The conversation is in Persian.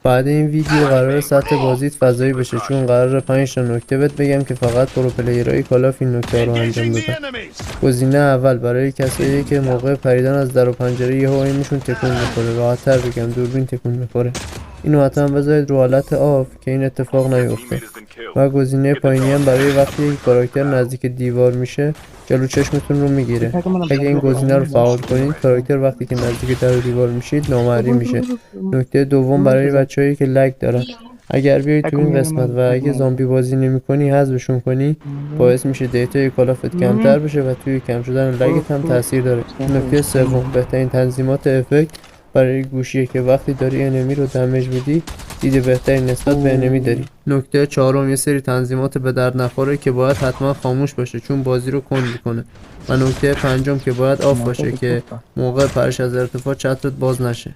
بعد این ویدیو قرار سطح بازیت فضایی بشه، چون قرار 5 تا نکته بهت بگم که فقط پرو پلیرهای کال آف این نکته رو انجام دادن. گزینه اول برای کسایی که موقع پریدن از در و پنجره یهو اینشون تکون میخوره، راحت‌تر بگم دوربین تکون میخوره. اینو حتما بذارید رو حالت آف که این اتفاق نیفته. و گزینه پایینی هم برای وقتی یک کاراکتر نزدیک دیوار میشه جلو چشمتون رو میگیره. اگه این گزینه رو فعال کنید، کاراکتر وقتی که نزدیک در و دیوار میشید نامرئی میشه. نکته دوم برای بچه‌هایی که لگ دارن، اگر بیای تو این قسمت و اگه زامبی بازی نمی‌کنی حذفشون کنی، باعث میشه دیتای کالافت کمتر بشه و توی کم شدن لگت هم تاثیر داره. نکته سوم، بهترین تنظیمات افکت برای گوشیه که وقتی داری انمی رو دمیج میدی دید بهتری نسبت به انمی داری. نکته چهارم، یه سری تنظیمات به درد نخوره که باید حتما خاموش باشه چون بازی رو کند میکنه. و نکته پنجم که باید آف باشه که موقع پرش از ارتفاع چترت باز نشه.